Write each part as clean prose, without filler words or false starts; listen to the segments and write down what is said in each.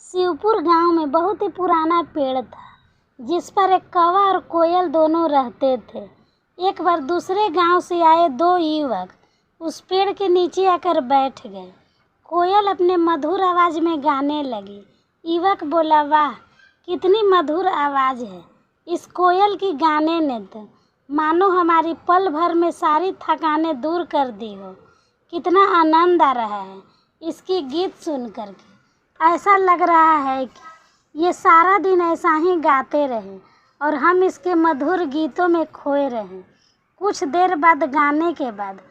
शिवपुर गांव में बहुत ही पुराना पेड़ था जिस पर एक कौवा और कोयल दोनों रहते थे। एक बार दूसरे गांव से आए दो युवक उस पेड़ के नीचे आकर बैठ गए। कोयल अपने मधुर आवाज में गाने लगी। युवक बोला, वाह कितनी मधुर आवाज है इस कोयल की गाने ने तो मानो हमारी पल भर में सारी थकानें दूर कर दी हो। कितना आनंद आ रहा है इसकी गीत सुन करके। ऐसा लग रहा है कि ये सारा दिन ऐसा ही गाते रहे और हम इसके मधुर गीतों में खोए रहें। कुछ देर बाद गाने के बाद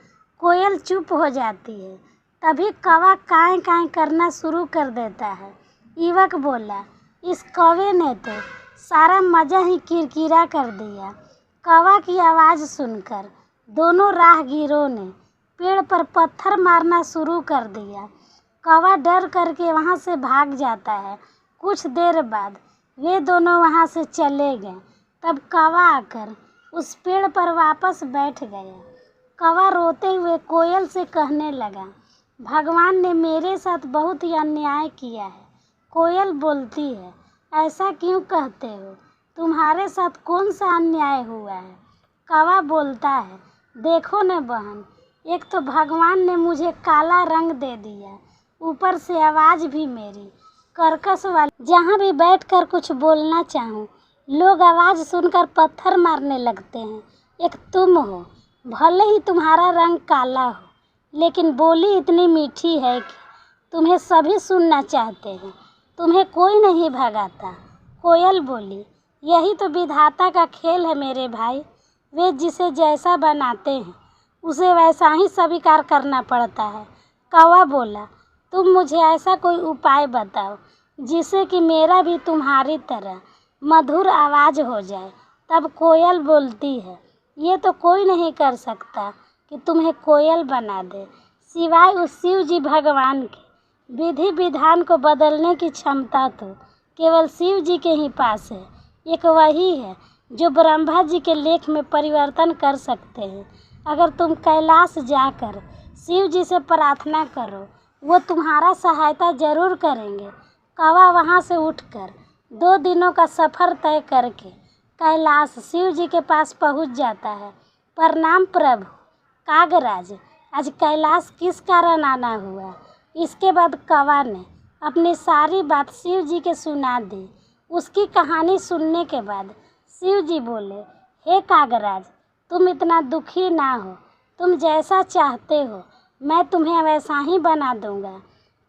कोयल चुप हो जाती है। तभी कौवा काएं काएं करना शुरू कर देता है। युवक बोला, इस कौवे ने तो सारा मज़ा ही किरकिरा कर दिया। कौवा की आवाज़ सुनकर दोनों राहगीरों ने पेड़ पर पत्थर मारना शुरू कर दिया। कौवा डर करके वहाँ से भाग जाता है। कुछ देर बाद वे दोनों वहाँ से चले गए। तब कौवा आकर उस पेड़ पर वापस बैठ गया। कौवा रोते हुए कोयल से कहने लगा, भगवान ने मेरे साथ बहुत ही अन्याय किया है। कोयल बोलती है, ऐसा क्यों कहते हो? तुम्हारे साथ कौन सा अन्याय हुआ है? कौवा बोलता है, देखो न बहन, एक तो भगवान ने मुझे काला रंग दे दिया, ऊपर से आवाज़ भी मेरी कर्कश वाली। जहाँ भी बैठकर कुछ बोलना चाहूँ लोग आवाज़ सुनकर पत्थर मारने लगते हैं। एक तुम हो, भले ही तुम्हारा रंग काला हो लेकिन बोली इतनी मीठी है कि तुम्हें सभी सुनना चाहते हैं। तुम्हें कोई नहीं भगाता। कोयल बोली, यही तो विधाता का खेल है मेरे भाई। वे जिसे जैसा बनाते हैं उसे वैसा ही स्वीकार करना पड़ता है। कौवा बोला, तुम मुझे ऐसा कोई उपाय बताओ जिससे कि मेरा भी तुम्हारी तरह मधुर आवाज़ हो जाए। तब कोयल बोलती है, ये तो कोई नहीं कर सकता कि तुम्हें कोयल बना दे, सिवाय उस शिव जी भगवान के। विधि विधान को बदलने की क्षमता तो केवल शिव जी के ही पास है। एक वही है जो ब्रह्मा जी के लेख में परिवर्तन कर सकते हैं। अगर तुम कैलाश जाकर शिव जी से प्रार्थना करो, वो तुम्हारा सहायता जरूर करेंगे। कौवा वहाँ से उठकर 2 दिनों का सफ़र तय करके कैलाश शिव जी के पास पहुँच जाता है। प्रणाम प्रभु। कागराज, आज कैलाश किस कारण आना हुआ? इसके बाद कौवा ने अपनी सारी बात शिव जी के सुना दी। उसकी कहानी सुनने के बाद शिव जी बोले, हे कागराज, तुम इतना दुखी ना हो। तुम जैसा चाहते हो मैं तुम्हें वैसा ही बना दूंगा,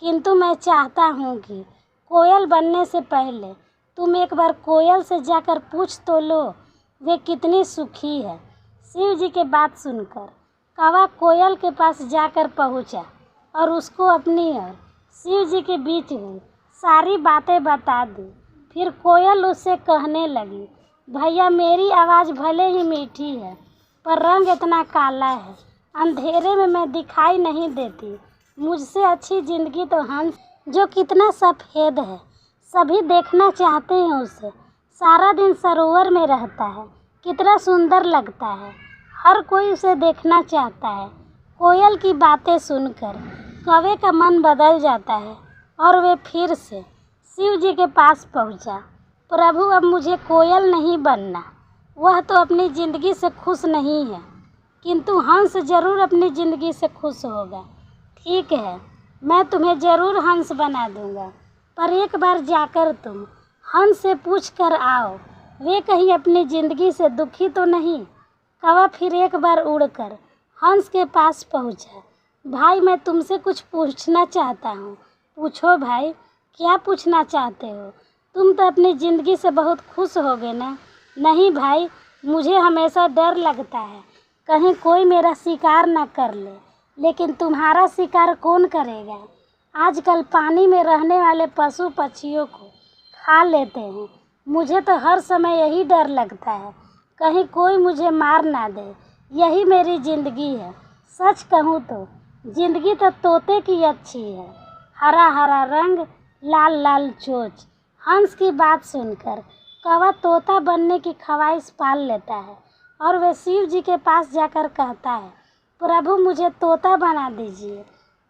किंतु मैं चाहता हूँ कि कोयल बनने से पहले तुम एक बार कोयल से जाकर पूछ तो लो वे कितनी सुखी है। शिव जी के बात सुनकर कौवा कोयल के पास जाकर पहुँचा और उसको अपनी और शिव जी के बीच हुई सारी बातें बता दी। फिर कोयल उससे कहने लगी, भैया मेरी आवाज़ भले ही मीठी है पर रंग इतना काला है, अंधेरे में मैं दिखाई नहीं देती। मुझसे अच्छी ज़िंदगी तो हंस जो कितना सफ़ेद है, सभी देखना चाहते हैं उसे। सारा दिन सरोवर में रहता है, कितना सुंदर लगता है, हर कोई उसे देखना चाहता है। कोयल की बातें सुनकर कौवे का मन बदल जाता है और वे फिर से शिव जी के पास पहुंचा। प्रभु, अब मुझे कोयल नहीं बनना। वह तो अपनी ज़िंदगी से खुश नहीं है, किंतु हंस जरूर अपनी ज़िंदगी से खुश होगा। ठीक है, मैं तुम्हें ज़रूर हंस बना दूंगा, पर एक बार जाकर तुम हंस से पूछ कर आओ वे कहीं अपनी ज़िंदगी से दुखी तो नहीं। कौवा फिर एक बार उड़कर हंस के पास पहुंचा। भाई, मैं तुमसे कुछ पूछना चाहता हूँ। पूछो भाई, क्या पूछना चाहते हो? तुम तो अपनी ज़िंदगी से बहुत खुश होगे ना? नहीं भाई, मुझे हमेशा डर लगता है कहीं कोई मेरा शिकार ना कर ले। लेकिन तुम्हारा शिकार कौन करेगा? आजकल पानी में रहने वाले पशु पक्षियों को खा लेते हैं। मुझे तो हर समय यही डर लगता है कहीं कोई मुझे मार ना दे। यही मेरी ज़िंदगी है। सच कहूँ तो ज़िंदगी तो तोते की अच्छी है, हरा हरा रंग, लाल लाल चोंच। हंस की बात सुनकर कौवा तोता बनने की ख्वाहिश पाल लेता है और वह शिव जी के पास जाकर कहता है, प्रभु मुझे तोता बना दीजिए।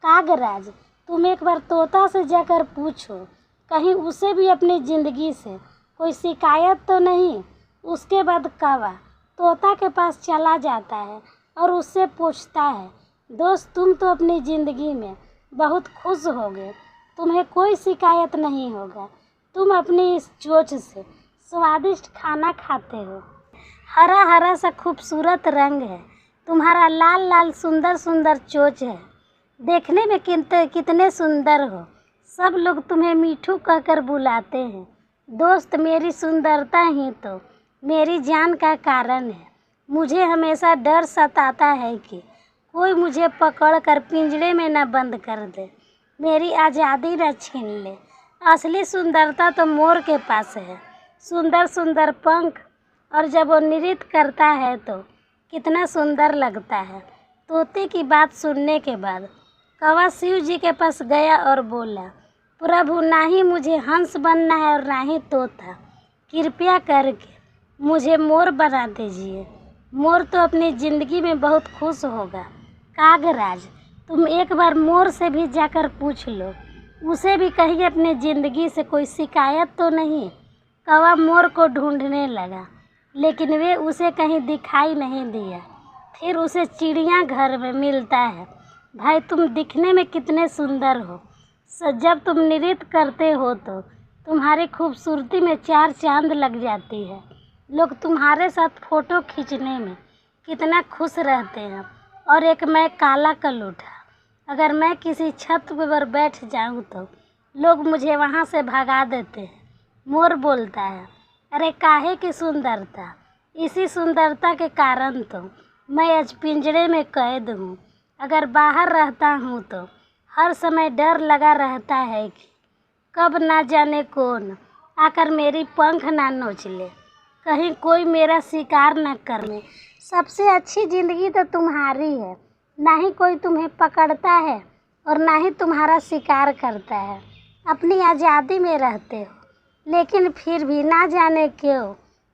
कागराज, तुम एक बार तोता से जाकर पूछो कहीं उसे भी अपनी ज़िंदगी से कोई शिकायत तो नहीं। उसके बाद कौवा तोता के पास चला जाता है और उससे पूछता है, दोस्त तुम तो अपनी ज़िंदगी में बहुत खुश होगे, तुम्हें कोई शिकायत नहीं होगा, तुम अपनी इस चोंच से स्वादिष्ट खाना खाते हो, हरा हरा सा खूबसूरत रंग है, तुम्हारा लाल लाल सुंदर सुंदर चोंच है, देखने में कितने सुंदर हो, सब लोग तुम्हें मीठू कहकर बुलाते हैं। दोस्त मेरी सुंदरता ही तो मेरी जान का कारण है। मुझे हमेशा डर सताता है कि कोई मुझे पकड़ कर पिंजरे में न बंद कर दे, मेरी आज़ादी न छीन ले। असली सुंदरता तो मोर के पास है, सुंदर सुंदर पंख, और जब वो नृत्य करता है तो कितना सुंदर लगता है। तोते की बात सुनने के बाद कौवा शिव जी के पास गया और बोला, प्रभु ना ही मुझे हंस बनना है और ना ही तोता, कृपया करके मुझे मोर बना दीजिए। मोर तो अपनी ज़िंदगी में बहुत खुश होगा। कागराज तुम एक बार मोर से भी जाकर पूछ लो, उसे भी कहीं अपनी ज़िंदगी से कोई शिकायत तो नहीं। कौवा मोर को ढूंढने लगा लेकिन वे उसे कहीं दिखाई नहीं दिया। फिर उसे चिड़ियाघर में मिलता है। भाई तुम दिखने में कितने सुंदर हो, जब तुम नृत्य करते हो तो तुम्हारी खूबसूरती में 4 चांद लग जाती है। लोग तुम्हारे साथ फ़ोटो खींचने में कितना खुश रहते हैं। और एक मैं काला कलूठा, अगर मैं किसी छत पर बैठ जाऊं तो लोग मुझे वहां से भगा देते हैं। मोर बोलता है, अरे काहे की सुंदरता, इसी सुंदरता के कारण तो मैं आज पिंजरे में कैद हूँ। अगर बाहर रहता हूँ तो हर समय डर लगा रहता है कि कब ना जाने कौन आकर मेरी पंख ना नोच ले, कहीं कोई मेरा शिकार ना कर ले। सबसे अच्छी ज़िंदगी तो तुम्हारी है, ना ही कोई तुम्हें पकड़ता है और ना ही तुम्हारा शिकार करता है। अपनी आज़ादी में रहते हो लेकिन फिर भी ना जाने क्यों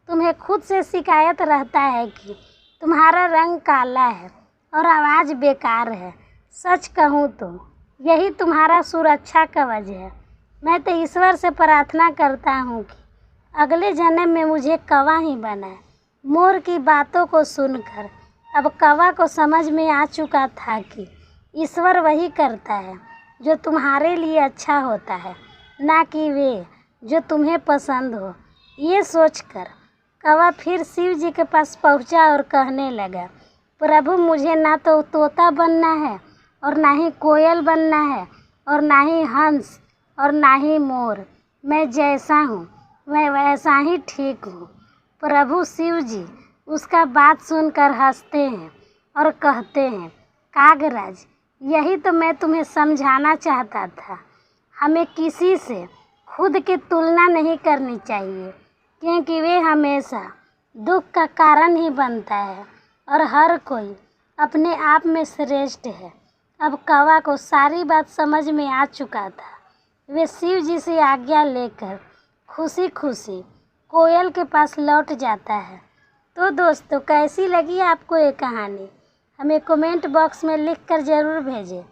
तुम्हें खुद से शिकायत रहता है कि तुम्हारा रंग काला है और आवाज़ बेकार है। सच कहूँ तो यही तुम्हारा सुरक्षा कवच है। मैं तो ईश्वर से प्रार्थना करता हूँ कि अगले जन्म में मुझे कौवा ही बनाए। मोर की बातों को सुनकर अब कौवा को समझ में आ चुका था कि ईश्वर वही करता है जो तुम्हारे लिए अच्छा होता है, ना कि वे जो तुम्हें पसंद हो। ये सोचकर कौवा फिर शिव जी के पास पहुंचा और कहने लगा, प्रभु मुझे ना तो तोता बनना है और ना ही कोयल बनना है और ना ही हंस और ना ही मोर। मैं जैसा हूँ मैं वैसा ही ठीक हूँ। प्रभु शिव जी उसका बात सुनकर हंसते हैं और कहते हैं, कागराज यही तो मैं तुम्हें समझाना चाहता था। हमें किसी से खुद की तुलना नहीं करनी चाहिए क्योंकि वे हमेशा दुख का कारण ही बनता है और हर कोई अपने आप में श्रेष्ठ है। अब कौवा को सारी बात समझ में आ चुका था। वे शिव जी से आज्ञा लेकर खुशी खुशी कोयल के पास लौट जाता है। तो दोस्तों कैसी लगी आपको ये कहानी, हमें कमेंट बॉक्स में लिख कर ज़रूर भेजें।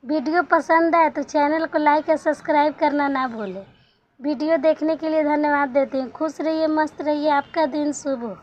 वीडियो पसंद आए तो चैनल को लाइक और सब्सक्राइब करना ना भूलें। वीडियो देखने के लिए धन्यवाद देते हैं। खुश रहिए, मस्त रहिए, आपका दिन शुभ हो।